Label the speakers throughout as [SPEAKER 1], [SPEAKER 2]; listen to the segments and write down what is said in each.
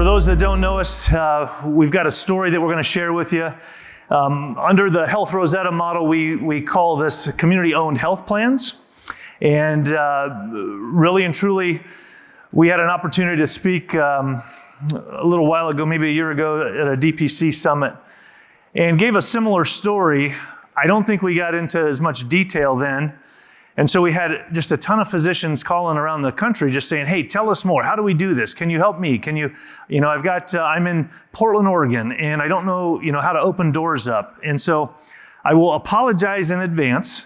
[SPEAKER 1] For those that don't know us, we've got a story that we're going to share with you. Under the Health Rosetta model, we call this community-owned health plans. And really and truly, we had an opportunity to speak a little while ago, maybe a year ago, at a DPC summit, and gave a similar story. I don't think we got into as much detail then. And so we had just a ton of physicians calling around the country just saying, hey, tell us more. How do we do this? Can you help me? Can you I'm in Portland, Oregon, and I don't know, how to open doors up. And so I will apologize in advance.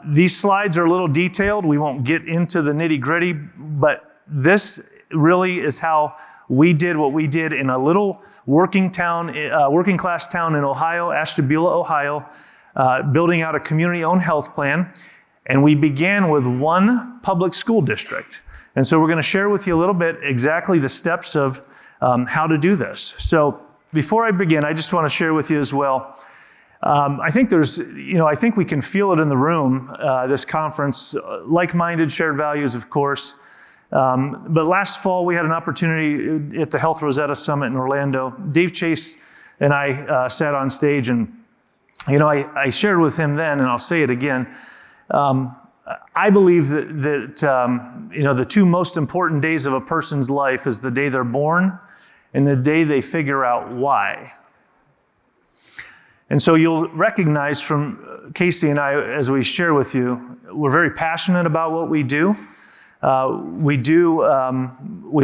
[SPEAKER 1] These slides are a little detailed. We won't get into the nitty gritty, but this really is how we did what we did in a little working class town in Ohio, Ashtabulary, Ohio, building out a community-owned health plan. And we began with one public school district. And so we're going to share with you a little bit exactly the steps of how to do this. So before I begin, I just want to share with you as well. I think I think we can feel it in the room, this conference, like-minded, shared values, of course. But last fall, we had an opportunity at the Health Rosetta Summit in Orlando. Dave Chase and I sat on stage, and I shared with him then, and I'll say it again. I believe that the two most important days of a person's life is the day they're born and the day they figure out why. And so you'll recognize from Casey and I, as we share with you, we're very passionate about what we do. We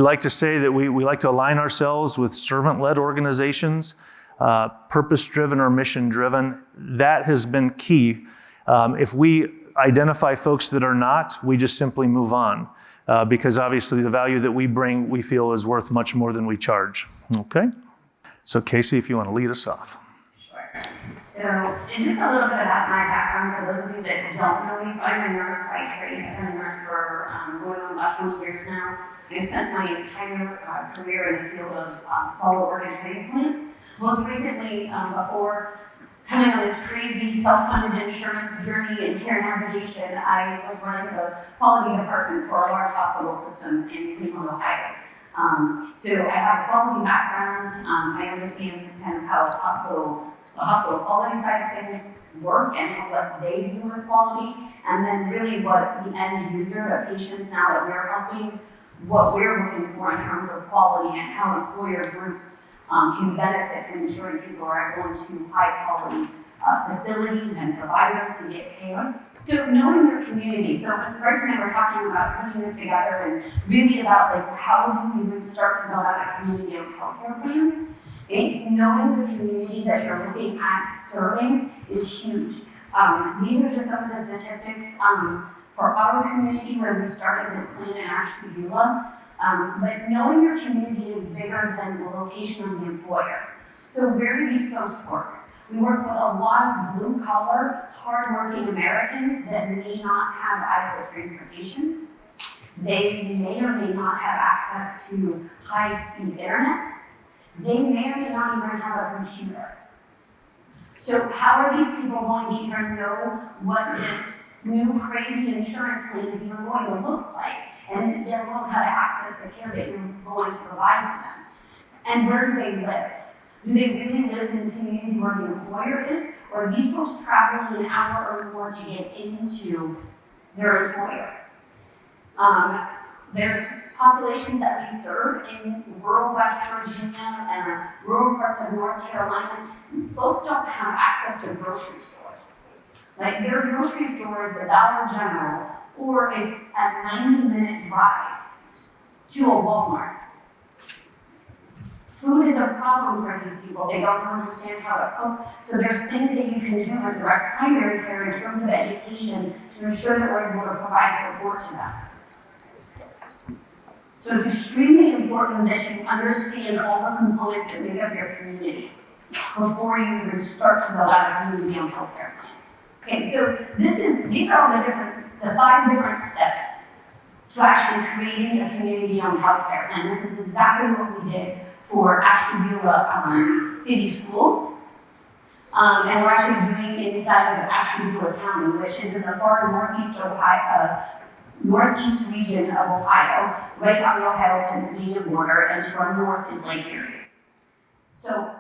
[SPEAKER 1] like to say that we like to align ourselves with servant-led organizations, purpose-driven or mission-driven. That has been key. If we identify folks that are not, we just simply move on, because obviously the value that we bring, we feel is worth much more than we charge. Okay? So Casey, if you want to lead us off.
[SPEAKER 2] Sure. So, and just a little bit about my background for those of you that don't know me. So I'm a nurse by trade. I've been a nurse for going on about 20 years now. I spent my entire career in the field of solid organ transplant. Most recently, before coming on this crazy self-funded insurance journey and care navigation, I was running the quality department for a large hospital system in Cleveland, Ohio. So I have a quality background. I understand kind of how the hospital quality side of things work and what they view as quality, and then really what the end user, the patients now that we're helping, what we're looking for in terms of quality and how employer groups can benefit from ensuring people are going to high-quality facilities and providers to get care. So knowing your community, so Bryce and I were talking about putting this together and really about how do we even start to build out a community-owned healthcare plan. And knowing the community that you're looking at serving is huge. These are just some of the statistics for our community where we started this plan in Ashtabulary. But knowing your community is bigger than the location of the employer. So where do these folks work? We work with a lot of blue-collar, hard-working Americans that may not have adequate transportation. They may or may not have access to high-speed internet. They may or may not even have a computer. So how are these people going to even know what this new crazy insurance plan is even going to look like? And they'll know how to access the care that you're going to provide to them. And where do they live? Do they really live in the community where the employer is? Or are these folks traveling an hour or more to get into their employer? There's populations that we serve in rural West Virginia and rural parts of North Carolina. Folks don't have access to grocery stores. Like their grocery store is the Dollar General, or is a 90-minute drive to a Walmart. Food is a problem for these people. They don't understand how to cook. So there's things that you can do with direct primary care in terms of education to ensure that we're able to provide support to them. So it's extremely important that you understand all the components that make up your community before you even start to build out a community-owned healthcare plan. Okay, so these are all the 5 different steps to actually creating a community-owned healthcare plan. This is exactly what we did for Ashtabulary City Schools. And we're actually doing inside of Ashtabulary County, which is in the far northeast northeast region of Ohio, right on the Ohio-Pennsylvania border, and to our north is Lake Erie. So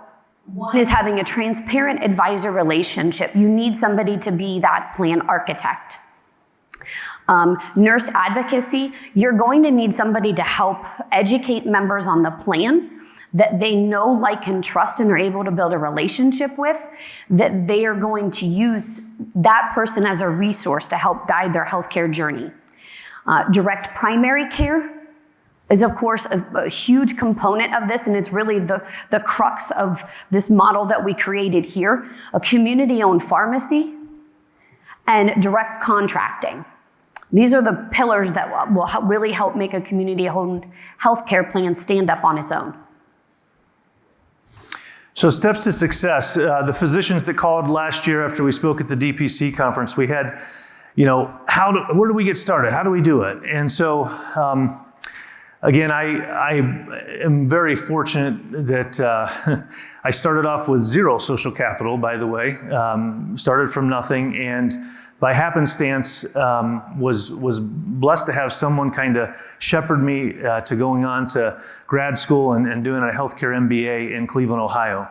[SPEAKER 2] one is having a transparent advisor relationship. You need somebody to be that plan architect. Nurse advocacy, you're going to need somebody to help educate members on the plan that they know, like, and trust and are able to build a relationship with, that they are going to use that person as a resource to help guide their healthcare journey. Direct primary care is, of course, a huge component of this, and it's really the crux of this model that we created here. A community-owned pharmacy and direct contracting. These are the pillars that will really help make a community-owned healthcare plan stand up on its own.
[SPEAKER 1] So steps to success, the physicians that called last year after we spoke at the DPC conference, we had, where do we get started? How do we do it? And so, again, I am very fortunate that I started off with zero social capital, by the way, started from nothing, and by happenstance was blessed to have someone kind of shepherd me to going on to grad school and doing a healthcare MBA in Cleveland, Ohio.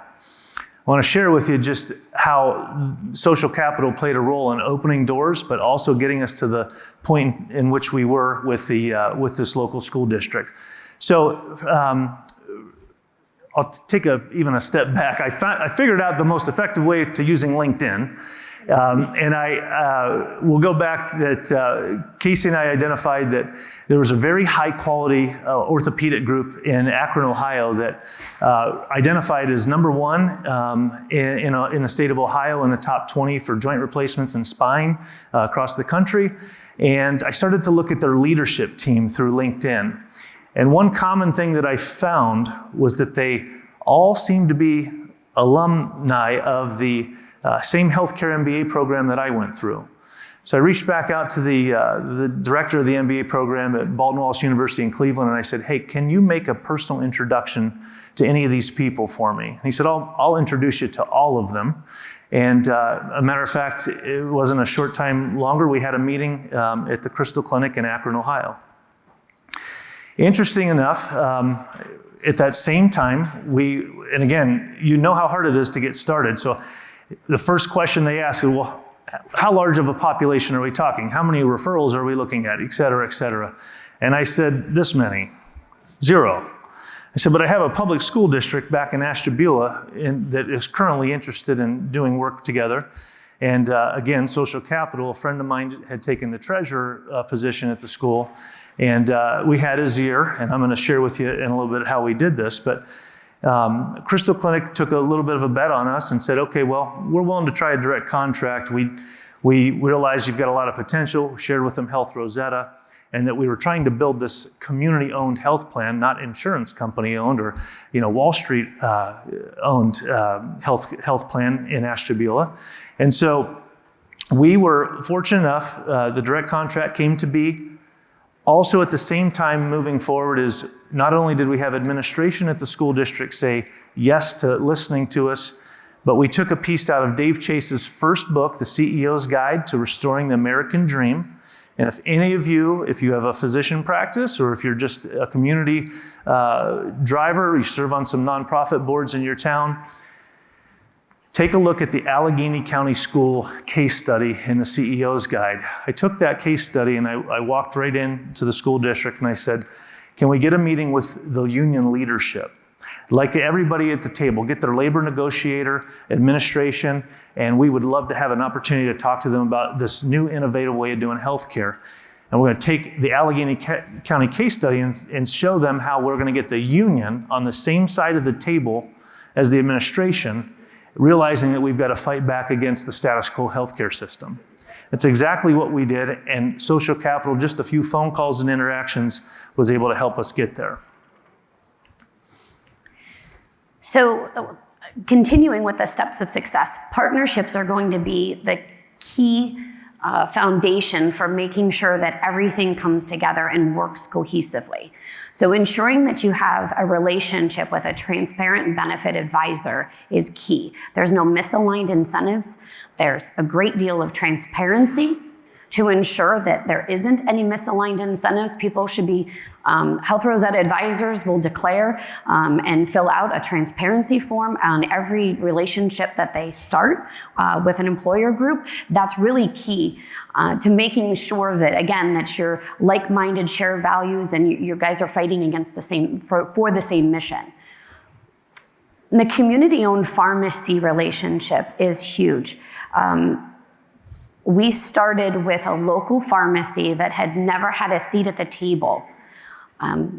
[SPEAKER 1] I want to share with you just how social capital played a role in opening doors, but also getting us to the point in which we were with this local school district. So I'll take even a step back. I figured out the most effective way to using LinkedIn. And I will go back that Casey and I identified that there was a very high quality orthopedic group in Akron, Ohio that identified as number one in the state of Ohio in the top 20 for joint replacements and spine across the country. And I started to look at their leadership team through LinkedIn. And one common thing that I found was that they all seemed to be alumni of the same healthcare MBA program that I went through. So I reached back out to the director of the MBA program at Baldwin-Wallace University in Cleveland, and I said, hey, can you make a personal introduction to any of these people for me? And he said, I'll introduce you to all of them. And a matter of fact, it wasn't a short time longer. We had a meeting at the Crystal Clinic in Akron, Ohio. Interesting enough, at that same time, and again, you know how hard it is to get started. So the first question they ask is, well, how large of a population are we talking? How many referrals are we looking at, et cetera, et cetera? And I said, this many, 0. I said, but I have a public school district back in Ashtabulary that is currently interested in doing work together. And again, social capital, a friend of mine had taken the treasurer position at the school. And we had his ear, and I'm going to share with you in a little bit how we did this. But Crystal Clinic took a little bit of a bet on us and said, okay, well, we're willing to try a direct contract. We realized you've got a lot of potential. We shared with them Health Rosetta, and that we were trying to build this community-owned health plan, not insurance company-owned or Wall Street owned health plan in Ashtabulary. And so we were fortunate enough, the direct contract came to be. Also, at the same time, moving forward is not only did we have administration at the school district say yes to listening to us, but we took a piece out of Dave Chase's first book, The CEO's Guide to Restoring the American Dream. And if any of you, if you have a physician practice or if you're just a community driver, you serve on some nonprofit boards in your town, take a look at the Allegheny County School case study in the CEO's Guide. I took that case study and I walked right into the school district and I said, can we get a meeting with the union leadership? I'd like everybody at the table, get their labor negotiator, administration, and we would love to have an opportunity to talk to them about this new innovative way of doing healthcare. And we're going to take the Allegheny County case study and show them how we're going to get the union on the same side of the table as the administration, realizing that we've got to fight back against the status quo healthcare system. That's exactly what we did, and social capital, just a few phone calls and interactions, was able to help us get there.
[SPEAKER 2] So, continuing with the steps of success, partnerships are going to be the key foundation for making sure that everything comes together and works cohesively. So ensuring that you have a relationship with a transparent benefit advisor is key. There's no misaligned incentives. There's a great deal of transparency to ensure that there isn't any misaligned incentives. People should be, Health Rosetta advisors will declare and fill out a transparency form on every relationship that they start with an employer group. That's really key to making sure that, again, that you're like-minded, share values, and you guys are fighting against the same, for the same mission. And the community-owned pharmacy relationship is huge. We started with a local pharmacy that had never had a seat at the table.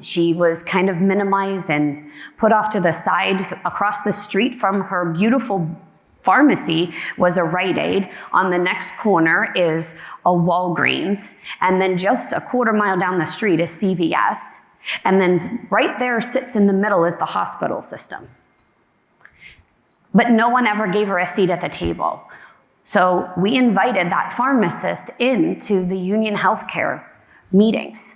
[SPEAKER 2] She was kind of minimized and put off to the side. Across the street from her beautiful pharmacy was a Rite Aid. On the next corner is a Walgreens. And then just a quarter mile down the street is CVS. And then right there sits in the middle is the hospital system. But no one ever gave her a seat at the table. So we invited that pharmacist into the union healthcare meetings.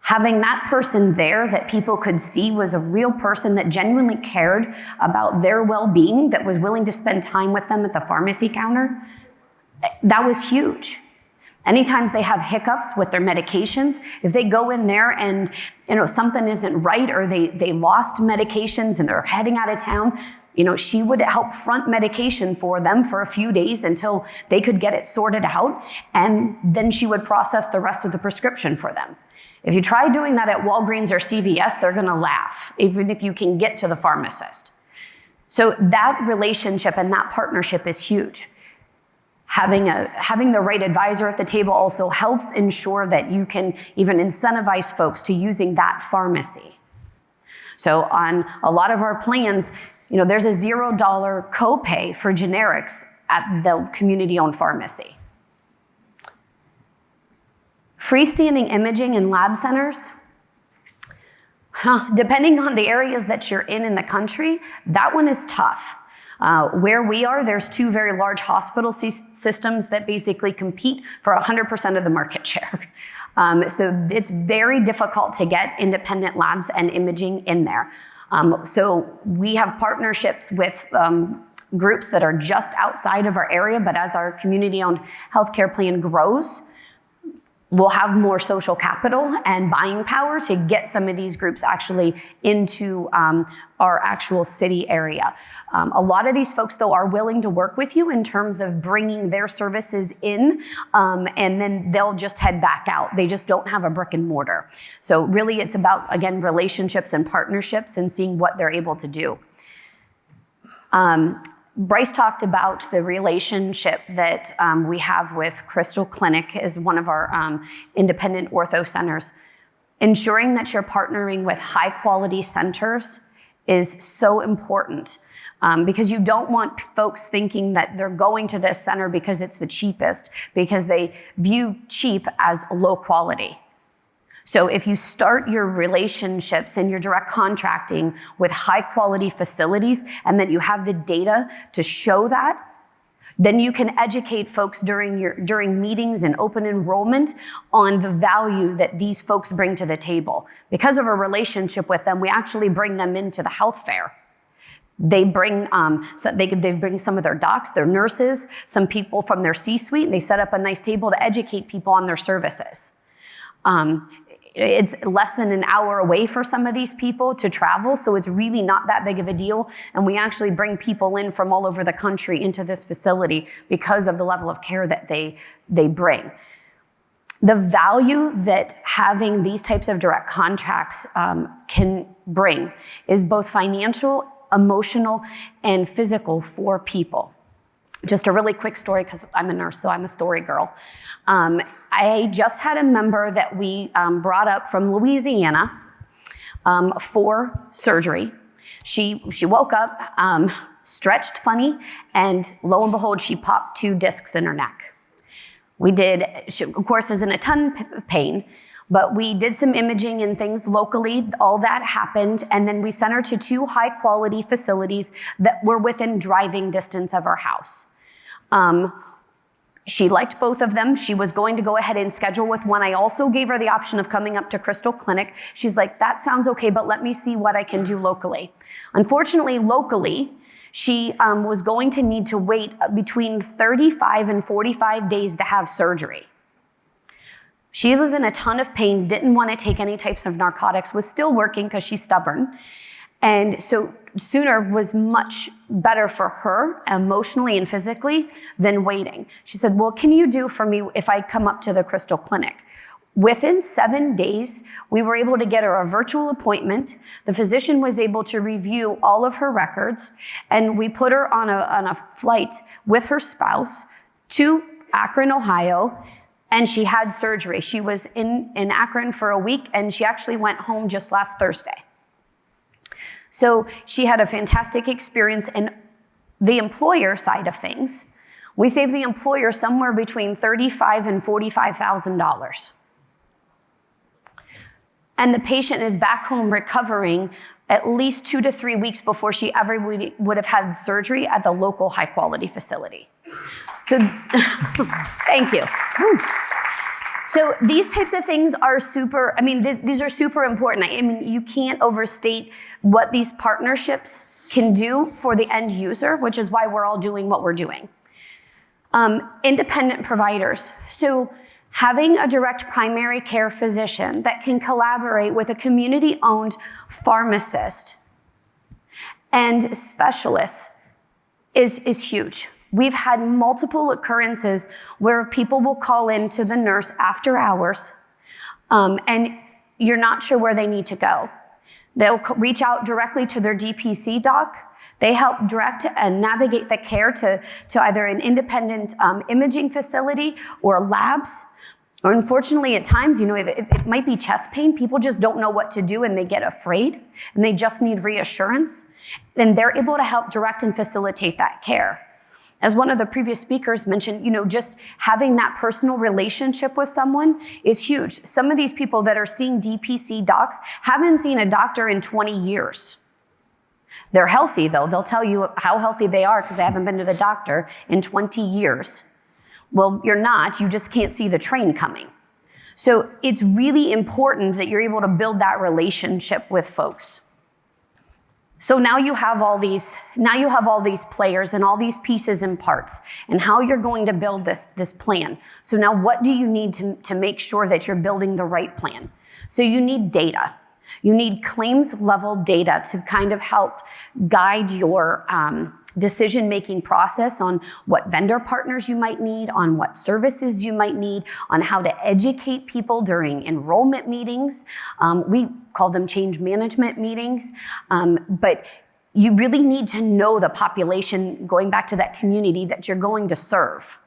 [SPEAKER 2] Having that person there that people could see was a real person that genuinely cared about their well-being, that was willing to spend time with them at the pharmacy counter, that was huge. Anytime they have hiccups with their medications, if they go in there and something isn't right, or they lost medications and they're heading out of town, she would help front medication for them for a few days until they could get it sorted out, and then she would process the rest of the prescription for them. If you try doing that at Walgreens or CVS, they're gonna laugh, even if you can get to the pharmacist. So that relationship and that partnership is huge. Having the right advisor at the table also helps ensure that you can even incentivize folks to using that pharmacy. So on a lot of our plans, there's a $0 copay for generics at the community-owned pharmacy. Freestanding imaging in lab centers, depending on the areas that you're in the country, that one is tough. Where we are, there's two very large hospital systems that basically compete for 100% of the market share. So it's very difficult to get independent labs and imaging in there. So we have partnerships with groups that are just outside of our area, but as our community-owned healthcare plan grows, we'll have more social capital and buying power to get some of these groups actually into our actual city area. A lot of these folks, though, are willing to work with you in terms of bringing their services in, and then they'll just head back out. They just don't have a brick and mortar. So really it's about, again, relationships and partnerships and seeing what they're able to do. Bryce talked about the relationship that we have with Crystal Clinic as one of our independent ortho centers. Ensuring that you're partnering with high quality centers is so important because you don't want folks thinking that they're going to this center because it's the cheapest, because they view cheap as low quality. So if you start your relationships and your direct contracting with high quality facilities and then you have the data to show that, then you can educate folks during meetings and open enrollment on the value that these folks bring to the table. Because of a relationship with them, we actually bring them into the health fair. They bring they bring some of their docs, their nurses, some people from their C-suite, and they set up a nice table to educate people on their services. It's less than an hour away for some of these people to travel, so it's really not that big of a deal. And we actually bring people in from all over the country into this facility because of the level of care that they bring. The value that having these types of direct contracts can bring is both financial, emotional, and physical for people. Just a really quick story, because I'm a nurse, so I'm a story girl. I just had a member that we brought up from Louisiana for surgery. She woke up, stretched funny, and lo and behold, she popped 2 discs in her neck. She, of course, is in a ton of pain, but we did some imaging and things locally. All that happened, and then we sent her to 2 high-quality facilities that were within driving distance of our house. She liked both of them. She was going to go ahead and schedule with one. I also gave her the option of coming up to Crystal Clinic. She's like, that sounds okay, but let me see what I can do locally. Unfortunately, locally, she was going to need to wait between 35 and 45 days to have surgery.
[SPEAKER 3] She was in a ton of pain, didn't want to take any types of narcotics, was still working because she's stubborn. And so sooner was much better for her emotionally and physically than waiting. She said, well, can you do for me if I come up to the Crystal Clinic? Within 7 days, we were able to get her a virtual appointment. The physician was able to review all of her records, and we put her on a flight with her spouse to Akron, Ohio, and she had surgery. She was in Akron for a week, and she actually went home just last Thursday. So she had a fantastic experience. And the employer side of things, we saved the employer somewhere between $35,000 and $45,000. And the patient is back home recovering at least 2 to 3 weeks before she ever would have had surgery at the local high-quality facility. So, thank you. So these types of things are super, these are super important. You can't overstate what these partnerships can do for the end user, which is why we're all doing what we're doing. Independent providers. So having a direct primary care physician that can collaborate with a community-owned pharmacist and specialists is huge. We've had multiple occurrences where people will call in to the nurse after hours, and you're not sure where they need to go. They'll reach out directly to their DPC doc. They help direct and navigate the care to either an independent imaging facility or labs. Or unfortunately, at times, it might be chest pain. People just don't know what to do and they get afraid and they just need reassurance. And they're able to help direct and facilitate that care. As one of the previous speakers mentioned, just having that personal relationship with someone is huge. Some of these people that are seeing DPC docs haven't seen a doctor in 20 years. They're healthy, though. They'll tell you how healthy they are because they haven't been to the doctor in 20 years. Well, you're not. You just can't see the train coming. So it's really important that you're able to build that relationship with folks. So now you have all these players and all these pieces and parts and how you're going to build this plan. So now what do you need to make sure that you're building the right plan? So you need data. You need claims level data to kind of help guide your decision-making process on what vendor partners you might need, on what services you might need, on how to educate people during enrollment meetings. We call them change management meetings. But you really need to know the population, going back to that community that you're going to serve.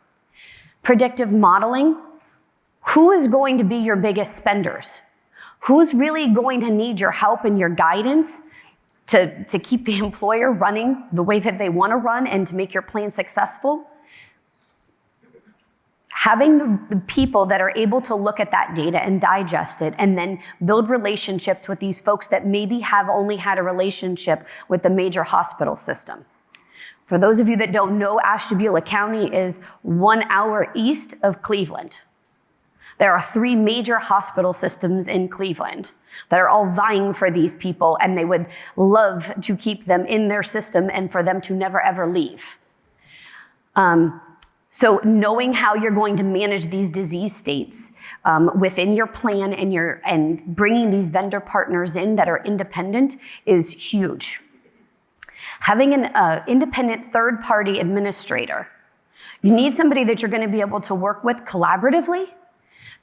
[SPEAKER 3] Predictive modeling. Who is going to be your biggest spenders? Who's really going to need your help and your guidance to keep the employer running the way that they want to run and to make your plan successful? Having the people that are able to look at that data and digest it and then build relationships with these folks that maybe have only had a relationship with the major hospital system. For those of you that don't know, Ashtabulary County is 1 hour east of Cleveland. There are 3 major hospital systems in Cleveland that are all vying for these people, and they would love to keep them in their system and for them to never ever leave. So knowing how you're going to manage these disease states within your plan and bringing these vendor partners in that are independent is huge. Having an independent third-party administrator. You need somebody that you're going to be able to work with collaboratively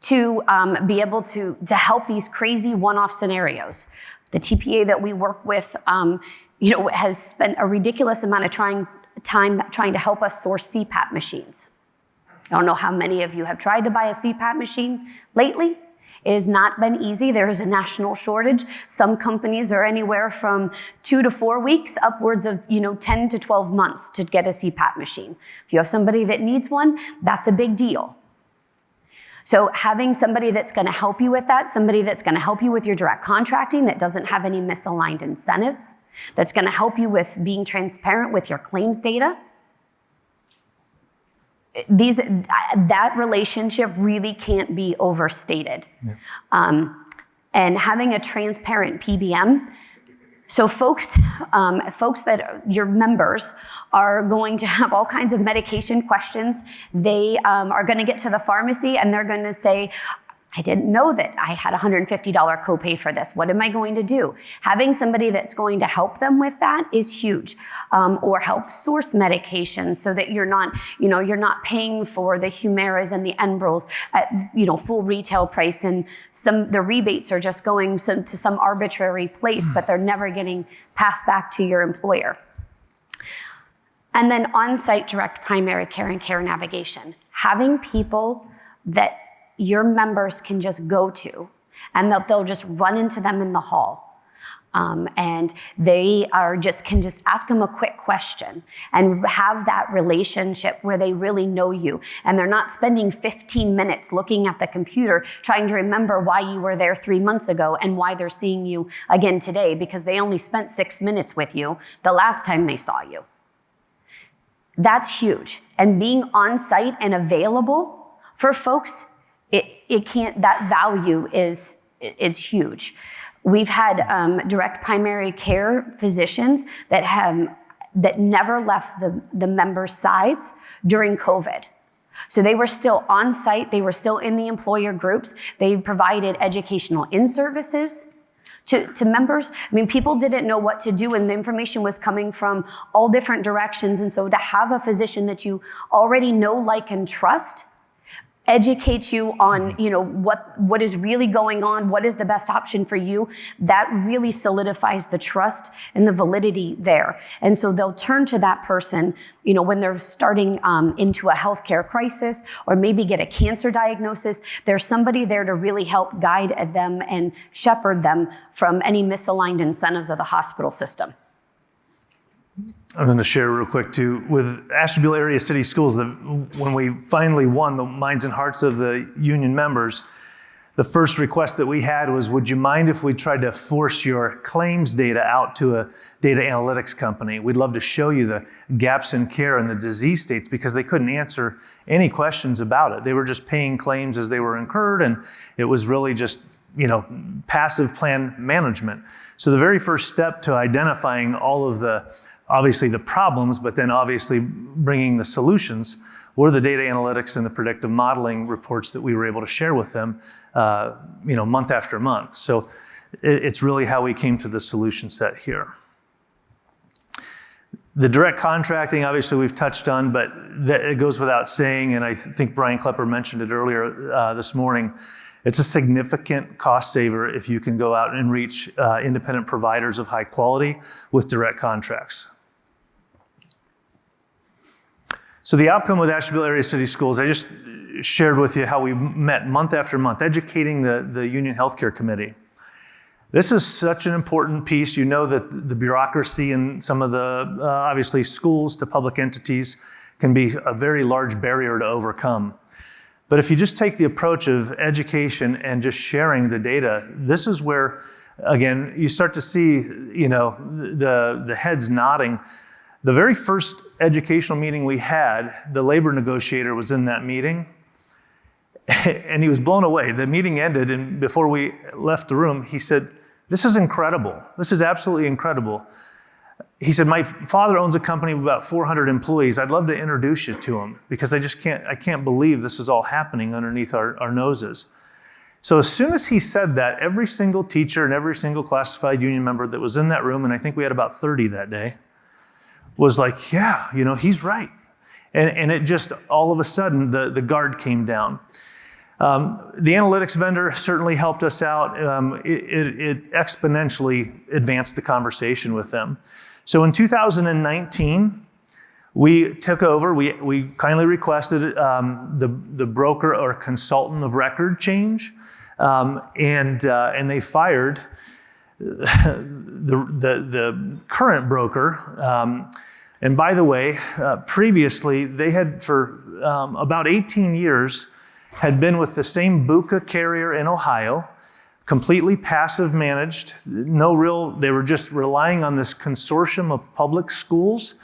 [SPEAKER 3] to be able to help these crazy one-off scenarios. The TPA that we work with, has spent a ridiculous amount of time trying to help us source CPAP machines. I don't know how many of you have tried to buy a CPAP machine lately. It has not been easy. There is a national shortage. Some companies are anywhere from 2 to 4 weeks, upwards of 10 to 12 months to get a CPAP machine. If you have somebody that needs one, that's a big deal. So having somebody that's going to help you with that, somebody that's going to help you with your direct contracting that doesn't have any misaligned incentives, that's going to help you with being transparent with your claims data. That relationship really can't be overstated. Yeah. And having a transparent PBM. So folks that your members are going to have all kinds of medication questions. They are going to get to the pharmacy and they're going to say, I didn't know that I had a $150 copay for this. What am I going to do? Having somebody that's going to help them with that is huge. Or help source medications so that you're not paying for the Humiras and the Enbrels at, full retail price, and the rebates are just going to some arbitrary place, but they're never getting passed back to your employer. And then on-site direct primary care and care navigation. Having people that your members can just go to, and they'll just run into them in the hall. And they can just ask them a quick question and have that relationship where they really know you. And they're not spending 15 minutes looking at the computer trying to remember why you were there 3 months ago and why they're seeing you again today, because they only spent 6 minutes with you the last time they saw you. That's huge. And being on site and available for folks, that value is huge. We've had direct primary care physicians that never left the members' sides during COVID. So they were still on site, they were still in the employer groups, they provided educational in-services to members. I mean, people didn't know what to do, and the information was coming from all different directions. And so to have a physician that you already know, like, and trust educate you on, what is really going on, what is the best option for you, that really solidifies the trust and the validity there. And so they'll turn to that person, when they're starting into a healthcare crisis or maybe get a cancer diagnosis. There's somebody there to really help guide them and shepherd them from any misaligned incentives of the hospital system.
[SPEAKER 1] I'm going to share real quick too. With Ashtabulary Area City Schools, when we finally won the minds and hearts of the union members, the first request that we had was, would you mind if we tried to force your claims data out to a data analytics company? We'd love to show you the gaps in care and the disease states, because they couldn't answer any questions about it. They were just paying claims as they were incurred, and it was really just, passive plan management. So the very first step to identifying all of obviously the problems, but then obviously bringing the solutions, were the data analytics and the predictive modeling reports that we were able to share with them, month after month. So it's really how we came to the solution set here. The direct contracting, obviously we've touched on, but it goes without saying, and I think Brian Klepper mentioned it earlier this morning, it's a significant cost saver if you can go out and reach independent providers of high quality with direct contracts. So the outcome with Ashtabulary Area City Schools, I just shared with you how we met month after month, educating the Union Healthcare Committee. This is such an important piece. You know that the bureaucracy in some of the, obviously, schools to public entities can be a very large barrier to overcome. But if you just take the approach of education and just sharing the data, this is where, again, you start to see, the heads nodding. The very first educational meeting we had, the labor negotiator was in that meeting, and he was blown away. The meeting ended, and before we left the room, he said, "This is incredible. This is absolutely incredible." He said, "My father owns a company with about 400 employees. I'd love to introduce you to him, because I can't believe this is all happening underneath our noses." So as soon as he said that, every single teacher and every single classified union member that was in that room, and I think we had about 30 that day, was like, yeah, he's right. And it just, all of a sudden, the guard came down. The analytics vendor certainly helped us out. It exponentially advanced the conversation with them. So in 2019, we took over. We kindly requested the broker or consultant of record change, and they fired the current broker. And by the way, previously they had for about 18 years had been with the same BUCA carrier in Ohio, completely passive managed, they were just relying on this consortium of public schools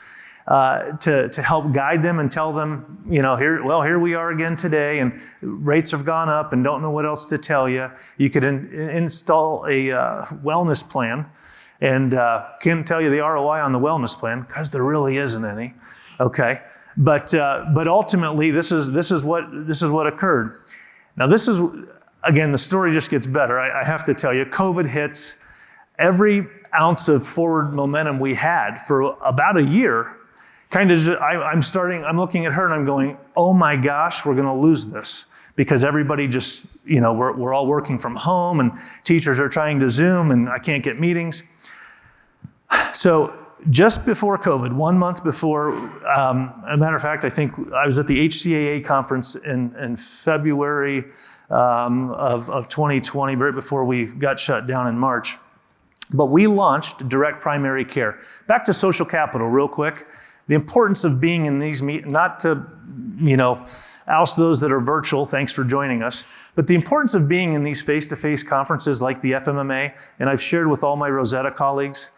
[SPEAKER 1] to help guide them and tell them, here we are again today, and rates have gone up and don't know what else to tell you. You could install a wellness plan, and can't tell you the ROI on the wellness plan because there really isn't any. Okay, but ultimately this is what occurred. Now this is, again, the story just gets better. I have to tell you, COVID hits. Every ounce of forward momentum we had for about a year, kind of, I'm looking at her and I'm going, oh my gosh, we're gonna lose this. Because everybody just, we're all working from home and teachers are trying to Zoom and I can't get meetings. So just before COVID, 1 month before, a matter of fact, I think I was at the HCAA conference in February of 2020, right before we got shut down in March. But we launched direct primary care. Back to social capital real quick. The importance of being in these meetings, not to, oust those that are virtual, thanks for joining us. But the importance of being in these face-to-face conferences like the FMMA, and I've shared with all my Rosetta colleagues,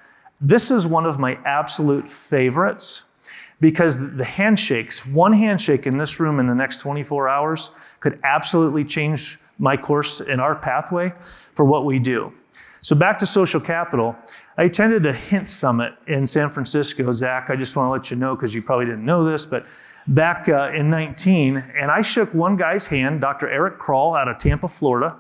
[SPEAKER 1] this is one of my absolute favorites because the handshakes, one handshake in this room in the next 24 hours could absolutely change my course and our pathway for what we do. So back to social capital, I attended a HINT summit in San Francisco. Zach, I just want to let you know because you probably didn't know this, but back in 19, and I shook one guy's hand, Dr. Eric Kroll out of Tampa, Florida.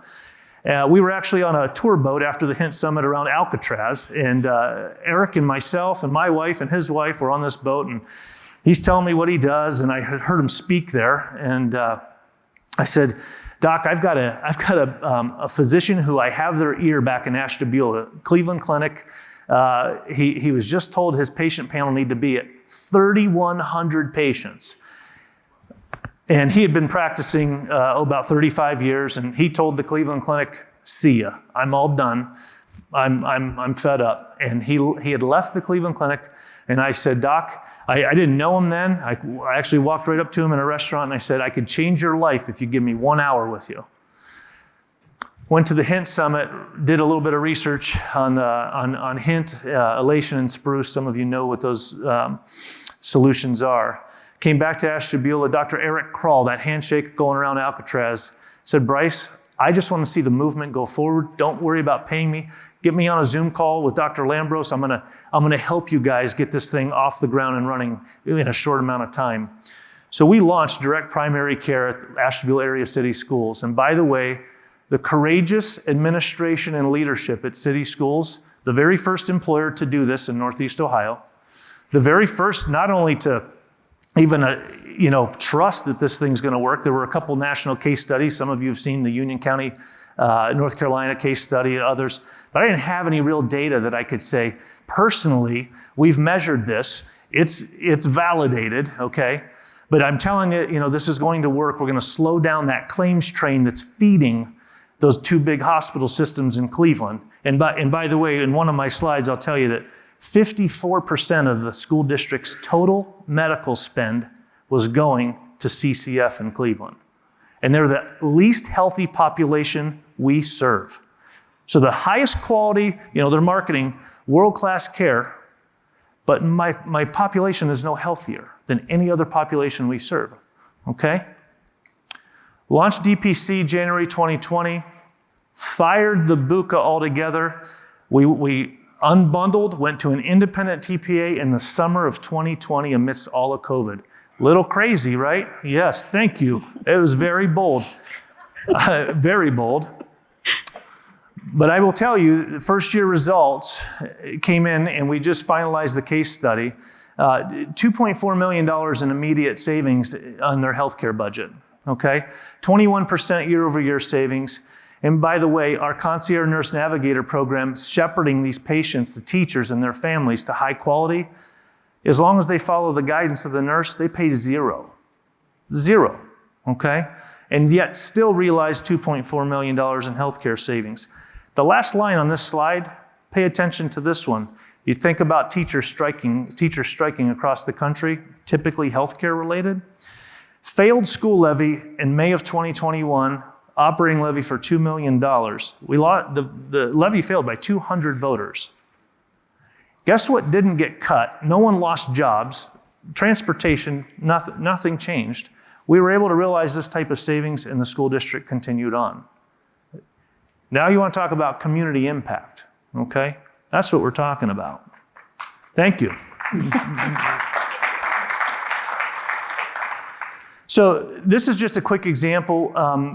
[SPEAKER 1] We were actually on a tour boat after the HINT summit around Alcatraz, and Eric and myself and my wife and his wife were on this boat, and he's telling me what he does, and I had heard him speak there, and I said, Doc, I've got a physician who I have their ear back in Ashtabulary, Cleveland Clinic. He was just told his patient panel need to be at 3,100 patients. And he had been practicing about 35 years, and he told the Cleveland Clinic, see ya, I'm all done. I'm fed up. And he had left the Cleveland Clinic, and I said, Doc, I didn't know him then. I actually walked right up to him in a restaurant, and I said, I could change your life if you give me 1 hour with you. Went to the HINT summit, did a little bit of research on HINT, elation and spruce. Some of you know what those solutions are. Came back to Ashtabulary, Dr. Eric Kroll, that handshake going around Alcatraz, said, Bryce, I just want to see the movement go forward. Don't worry about paying me. Get me on a Zoom call with Dr. Lambros. I'm gonna help you guys get this thing off the ground and running in a short amount of time. So we launched direct primary care at Ashtabulary area city schools. And by the way, the courageous administration and leadership at city schools, the very first employer to do this in Northeast Ohio, the very first not only to even trust that this thing's going to work. There were a couple national case studies. Some of you have seen the Union County, North Carolina case study, others. But I didn't have any real data that I could say, personally, we've measured this. It's validated, okay? But I'm telling you, this is going to work. We're going to slow down that claims train that's feeding those two big hospital systems in Cleveland. And by the way, in one of my slides, I'll tell you that 54% of the school district's total medical spend was going to CCF in Cleveland. And they're the least healthy population we serve. So the highest quality, they're marketing world-class care, but my population is no healthier than any other population we serve, okay? Launched DPC January 2020, fired the BUCA altogether. We unbundled, went to an independent TPA in the summer of 2020 amidst all of COVID. Little crazy, right? Yes, thank you. It was very bold, very bold. But I will tell you, the first year results came in and we just finalized the case study. $2.4 million in immediate savings on their healthcare budget, okay? 21% year over year savings. And by the way, our Concierge Nurse Navigator program, shepherding these patients, the teachers and their families to high quality, as long as they follow the guidance of the nurse, they pay zero, okay? And yet still realize $2.4 million in healthcare savings. The last line on this slide, pay attention to this one. You think about teachers striking across the country, typically healthcare related. Failed school levy in May of 2021, operating levy for $2 million. The levy failed by 200 voters. Guess what didn't get cut? No one lost jobs. Transportation, nothing changed. We were able to realize this type of savings and the school district continued on. Now you want to talk about community impact, okay? That's what we're talking about. Thank you. So So this is just a quick example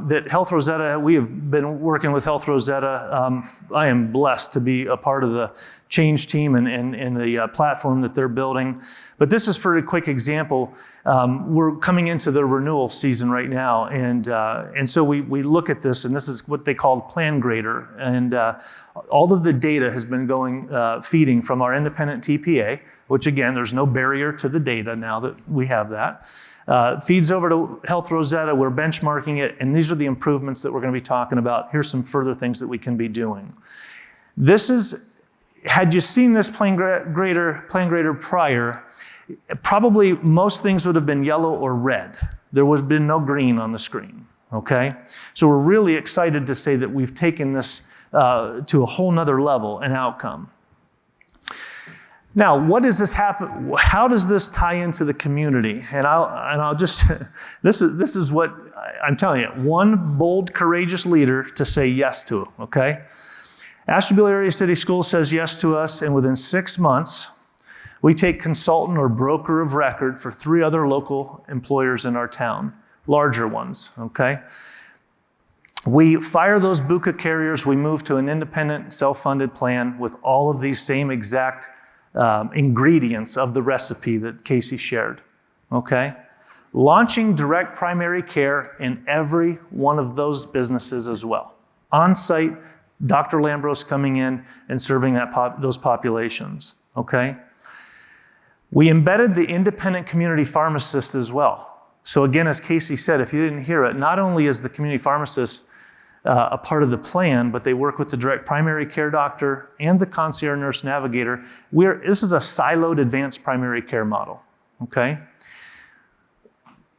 [SPEAKER 1] that Health Rosetta, we have been working with Health Rosetta. I am blessed to be a part of the change team and the platform that they're building. But this is for a quick example. We're coming into the renewal season right now, and so we look at this, and this is what they call Plan Grader, and all of the data has been going feeding from our independent TPA, which again, there's no barrier to the data now that we have that. Feeds over to Health Rosetta, we're benchmarking it, and these are the improvements that we're going to be talking about. Here's some further things that we can be doing. This is, had you seen this Plan Grader prior, probably most things would have been yellow or red. There would have been no green on the screen, okay? So we're really excited to say that we've taken this to a whole nother level and outcome. Now, what does this happen? How does this tie into the community? And I'll just, this is what I'm telling you, one bold, courageous leader to say yes to, okay? Ashtabulary Area City Schools says yes to us, and within 6 months, we take consultant or broker of record for 3 other local employers in our town, larger ones, okay? We fire those BUCA carriers, we move to an independent, self-funded plan with all of these same exact ingredients of the recipe that Casey shared, okay? Launching direct primary care in every one of those businesses as well. On-site, Dr. Lambros coming in and serving those populations, okay? We embedded the independent community pharmacist as well. So again, as Casey said, if you didn't hear it, not only is the community pharmacist a part of the plan, but they work with the direct primary care doctor and the concierge nurse navigator. This is a siloed advanced primary care model, okay?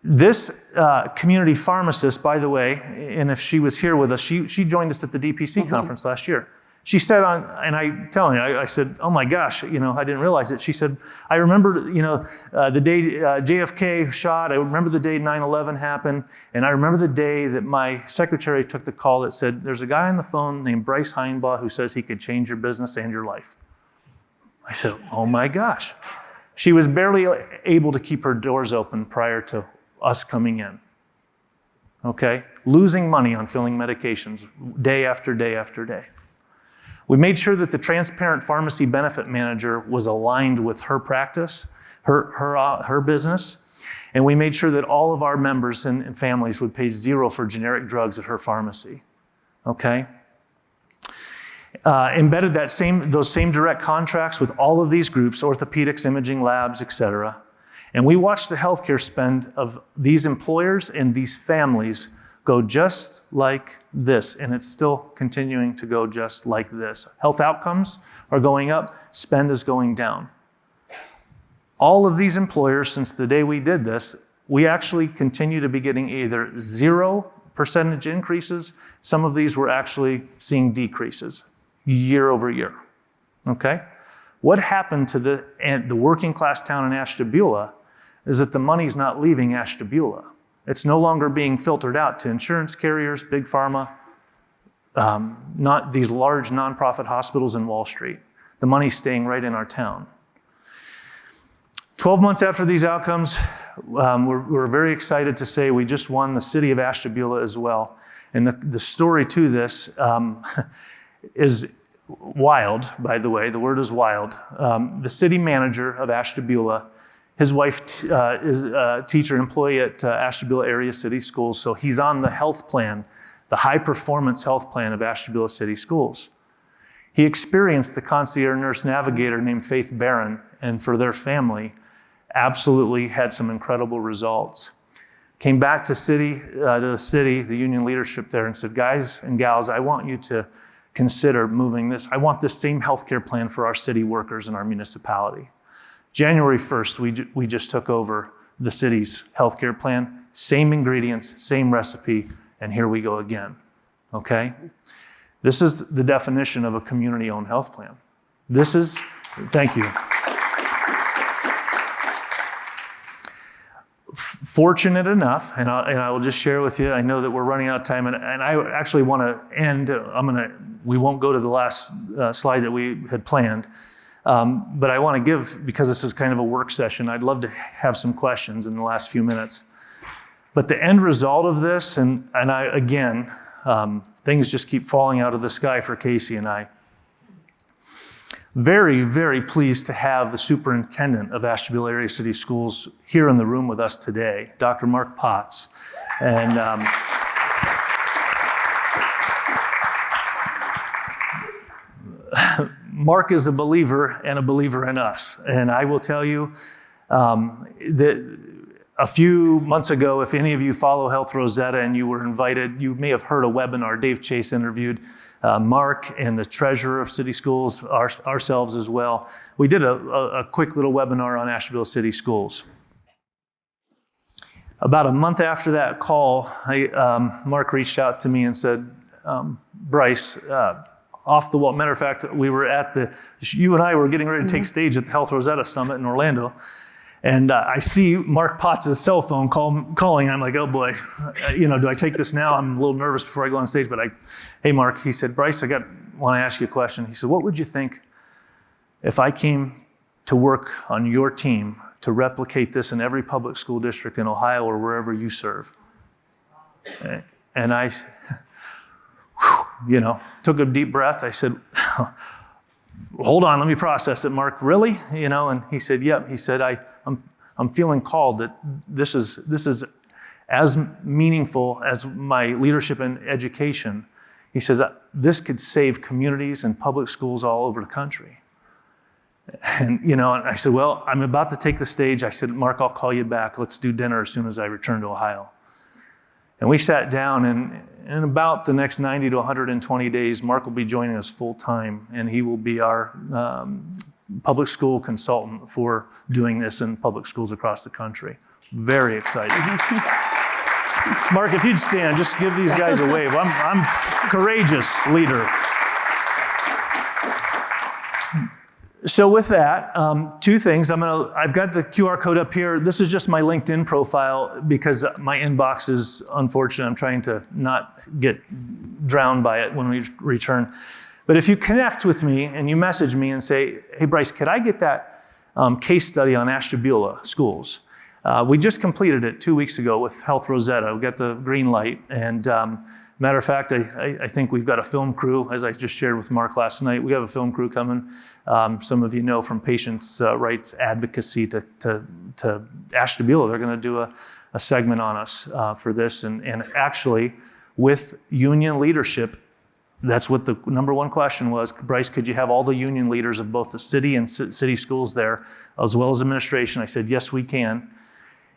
[SPEAKER 1] This community pharmacist, by the way, and if she was here with us, she joined us at the DPC conference last year. She said and I said, oh my gosh, I didn't realize it. She said, I remember, the day JFK shot, I remember the day 9/11 happened, and I remember the day that my secretary took the call that said, there's a guy on the phone named Bryce Heinbaugh who says he could change your business and your life. I said, oh my gosh. She was barely able to keep her doors open prior to us coming in, okay? Losing money on filling medications day after day after day. We made sure that the transparent pharmacy benefit manager was aligned with her practice, her business, and we made sure that all of our members and families would pay $0 for generic drugs at her pharmacy, okay? Embedded those same direct contracts with all of these groups, orthopedics, imaging, labs, et cetera, and we watched the healthcare spend of these employers and these families go just like this, and it's still continuing to go just like this. Health outcomes are going up, spend is going down. All of these employers, since the day we did this, we actually continue to be getting either 0% increases. Some of these we're actually seeing decreases year over year, okay? What happened to the working class town in Ashtabula is that the money's not leaving Ashtabula. It's no longer being filtered out to insurance carriers, big pharma, not these large nonprofit hospitals in Wall Street. The money's staying right in our town. 12 months after these outcomes, we're very excited to say we just won the city of Ashtabula as well. And the story to this is wild, by the way. The word is wild. The city manager of Ashtabula, his wife is a teacher employee at Ashtabula Area City Schools, so he's on the health plan, the high-performance health plan of Ashtabula City Schools. He experienced the concierge nurse navigator named Faith Barron, and for their family, absolutely had some incredible results. Came back to the union leadership there, and said, guys and gals, I want you to consider moving this. I want this same healthcare plan for our city workers in our municipality. January 1st, we just took over the city's healthcare plan, same ingredients, same recipe, and here we go again, okay? This is the definition of a community-owned health plan. Thank you. Fortunate enough, and I will just share with you, I know that we're running out of time, and I actually want to end, we won't go to the last slide that we had planned, but I want to give, because this is kind of a work session, I'd love to have some questions in the last few minutes. But the end result of this, and I, again, things just keep falling out of the sky for Casey and I. Very, very pleased to have the superintendent of Ashtabulary City Schools here in the room with us today, Dr. Mark Potts. And Mark is a believer and a believer in us. And I will tell you that a few months ago, if any of you follow Health Rosetta and you were invited, you may have heard a webinar. Dave Chase interviewed Mark and the treasurer of City Schools, ourselves as well. We did a quick little webinar on Ashtabulary City Schools. About a month after that call, Mark reached out to me and said, Bryce, off the wall. Matter of fact, you and I were getting ready to take stage at the Health Rosetta Summit in Orlando. And I see Mark Potts' cell phone calling. I'm like, oh boy, do I take this now? I'm a little nervous before I go on stage, but hey Mark, he said, Bryce, want to ask you a question. He said, what would you think if I came to work on your team to replicate this in every public school district in Ohio or wherever you serve? And I, took a deep breath. I said, hold on, let me process it, Mark. Really? And he said, yep. He said, I'm feeling called that this is as meaningful as my leadership in education. He says, this could save communities and public schools all over the country. And, I said, well, I'm about to take the stage. I said, Mark, I'll call you back. Let's do dinner as soon as I return to Ohio. And we sat down, and in about the next 90 to 120 days, Mark will be joining us full time, and he will be our public school consultant for doing this in public schools across the country. Very exciting. Mark, if you'd stand, just give these guys a wave. I'm a courageous leader. So with that, two things. I've got the QR code up here. This is just my LinkedIn profile because my inbox is unfortunate. I'm trying to not get drowned by it when we return. But if you connect with me and you message me and say, hey, Bryce, could I get that case study on Ashtabulary schools? We just completed it 2 weeks ago with Health Rosetta. We got the green light. And matter of fact, I think we've got a film crew, as I just shared with Mark last night. We have a film crew coming. Some of you know from patients' rights advocacy to Ashtabulary, they're going to do a segment on us for this. And actually, with union leadership, that's what the number one question was. Bryce, could you have all the union leaders of both the city and city schools there, as well as administration? I said, yes, we can.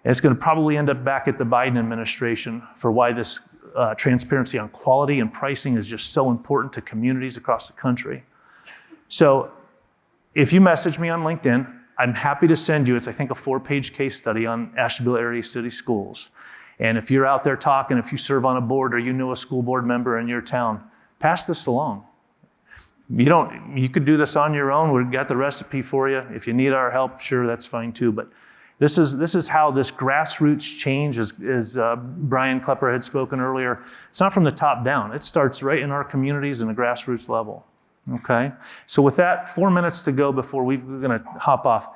[SPEAKER 1] And it's going to probably end up back at the Biden administration for why this transparency on quality and pricing is just so important to communities across the country. So if you message me on LinkedIn, I'm happy to send you, it's I think a 4-page case study on Ashtabulary City Schools. And if you're out there talking, if you serve on a board or you know a school board member in your town, pass this along. You could do this on your own. We've got the recipe for you. If you need our help, sure, that's fine too. But this is how this grassroots change, as Brian Klepper had spoken earlier. It's not from the top down. It starts right in our communities and the grassroots level. Okay? So with that, 4 minutes to go before we're going to hop off.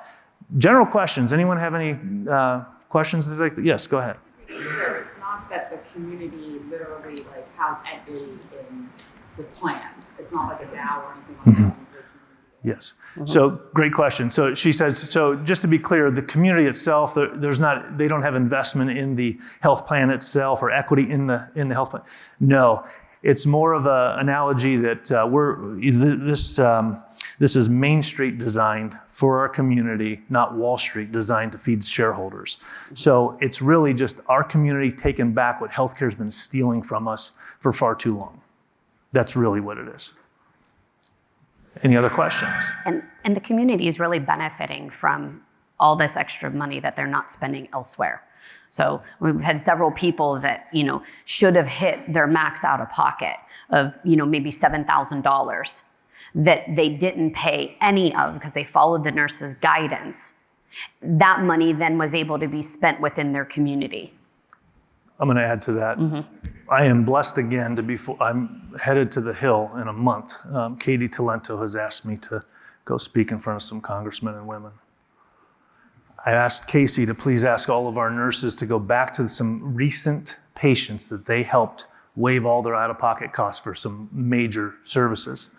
[SPEAKER 1] General questions. Anyone have any questions? Yes, go ahead.
[SPEAKER 4] It's not that the community literally has equity in the plan. It's not like a DAO or anything like that.
[SPEAKER 1] Yes. So great question. So she says, so just to be clear, the community itself, they don't have investment in the health plan itself or equity in the health plan. No, it's more of an analogy that this is Main Street designed for our community, not Wall Street designed to feed shareholders. So it's really just our community taking back what healthcare has been stealing from us for far too long. That's really what it is. Any other questions?
[SPEAKER 3] And the community is really benefiting from all this extra money that they're not spending elsewhere. So we've had several people that, should have hit their max out of pocket of, maybe $7,000 that they didn't pay any of because they followed the nurse's guidance. That money then was able to be spent within their community.
[SPEAKER 1] I'm going to add to that. I am blessed again I'm headed to the Hill in a month. Katie Talento has asked me to go speak in front of some congressmen and women. I asked Casey to please ask all of our nurses to go back to some recent patients that they helped waive all their out-of-pocket costs for some major services.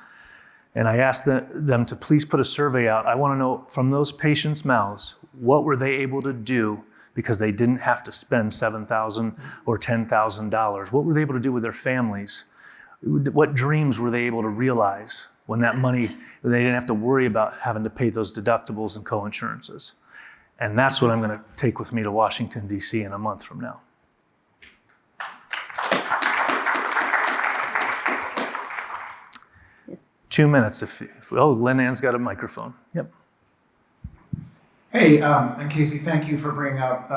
[SPEAKER 1] And I asked them to please put a survey out. I want to know from those patients' mouths, what were they able to do because they didn't have to spend $7,000 or $10,000? What were they able to do with their families? What dreams were they able to realize when that money, they didn't have to worry about having to pay those deductibles and co-insurances? And that's what I'm going to take with me to Washington, D.C. in a month from now.
[SPEAKER 3] Yes.
[SPEAKER 1] 2 minutes. Lynn Ann's got a microphone. Yep.
[SPEAKER 5] Hey, and Casey, thank you for bringing up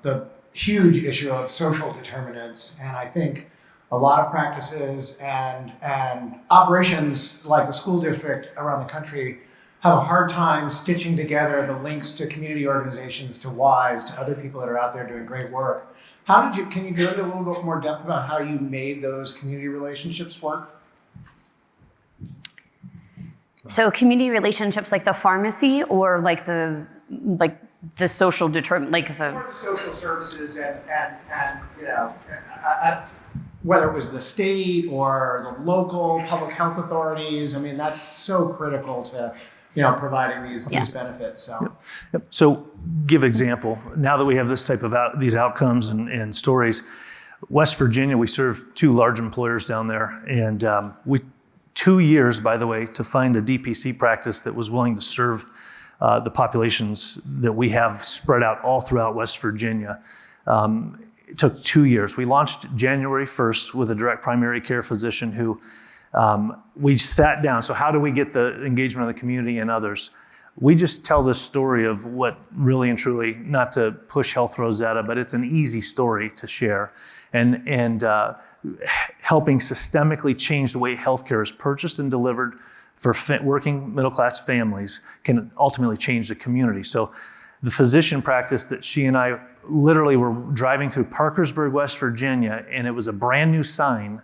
[SPEAKER 5] the huge issue of social determinants. And I think a lot of practices and operations like the school district around the country have a hard time stitching together the links to community organizations, to WISE, to other people that are out there doing great work. Can you go into a little bit more depth about how you made those community relationships work?
[SPEAKER 3] So community relationships like the pharmacy or like the social determinant, like the...
[SPEAKER 5] Or the social services and you know, whether it was the state or the local public health authorities. I mean, that's so critical to, you know, providing these benefits. So.
[SPEAKER 1] Yep. So give example. Now that we have this type of these outcomes and stories, West Virginia, we serve 2 large employers down there. And 2 years, by the way, to find a DPC practice that was willing to serve the populations that we have spread out all throughout West Virginia. It took 2 years. We launched January 1st with a direct primary care physician who we sat down. So how do we get the engagement of the community and others? We just tell this story of what really and truly, not to push Health Rosetta, but it's an easy story to share. And helping systemically change the way healthcare is purchased and delivered for working middle-class families can ultimately change the community. So the physician practice that she and I literally were driving through Parkersburg, West Virginia, and it was a brand new sign.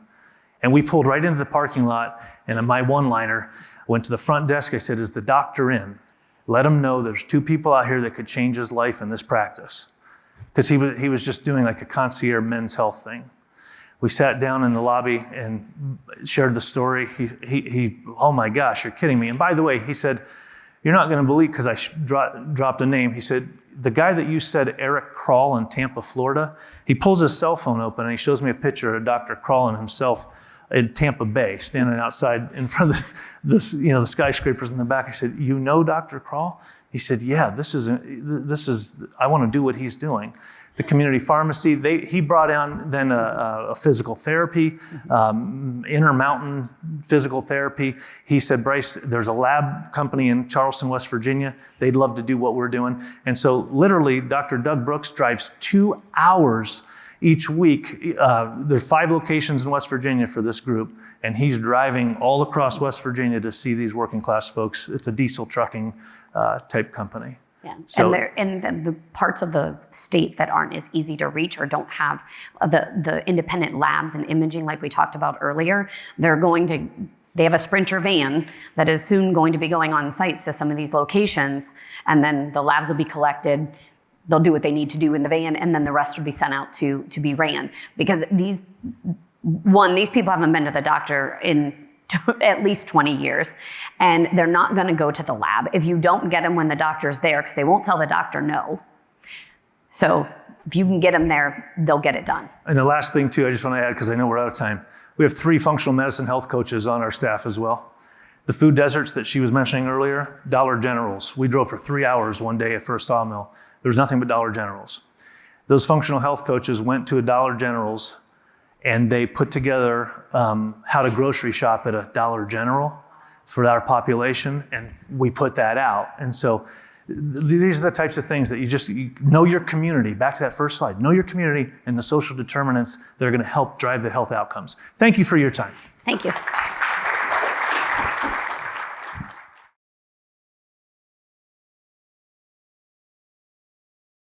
[SPEAKER 1] And we pulled right into the parking lot, and my one-liner went to the front desk. I said, "Is the doctor in? Let him know there's 2 people out here that could change his life in this practice." Because he was just doing like a concierge men's health thing. We sat down in the lobby and shared the story. He oh my gosh, you're kidding me. And by the way, he said, "You're not going to believe," because I dropped a name. He said, "The guy that you said, Eric Kroll in Tampa, Florida," he pulls his cell phone open and he shows me a picture of Dr. Kroll and himself in Tampa Bay, standing outside in front of the skyscrapers in the back. I said, "You know Dr. Kroll?" He said, "Yeah, this is I want to do what he's doing." The community pharmacy, he brought on then a physical therapy, Intermountain physical therapy. He said, "Bryce, there's a lab company in Charleston, West Virginia. They'd love to do what we're doing." And so literally, Dr. Doug Brooks drives 2 hours each week. There's 5 locations in West Virginia for this group, and he's driving all across West Virginia to see these working class folks. It's a diesel trucking type company.
[SPEAKER 3] Yeah,
[SPEAKER 1] So,
[SPEAKER 3] and the parts of the state that aren't as easy to reach or don't have the independent labs and imaging like we talked about earlier, they have a Sprinter van that is soon going to be going on sites to some of these locations, and then the labs will be collected. They'll do what they need to do in the van, and then the rest will be sent out to be ran. Because these people haven't been to the doctor in at least 20 years, and they're not going to go to the lab if you don't get them when the doctor's there, because they won't tell the doctor no. So if you can get them there, they'll get it done.
[SPEAKER 1] And the last thing too, I just want to add, because I know we're out of time, we have 3 functional medicine health coaches on our staff as well. The food deserts that she was mentioning earlier, Dollar Generals. We drove for 3 hours one day for a sawmill. There was nothing but Dollar Generals. Those functional health coaches went to a Dollar General's and they put together how to grocery shop at a Dollar General for our population, and we put that out. And so these are the types of things that you know your community. Back to that first slide. Know your community and the social determinants that are going to help drive the health outcomes. Thank you for your time.
[SPEAKER 3] Thank you.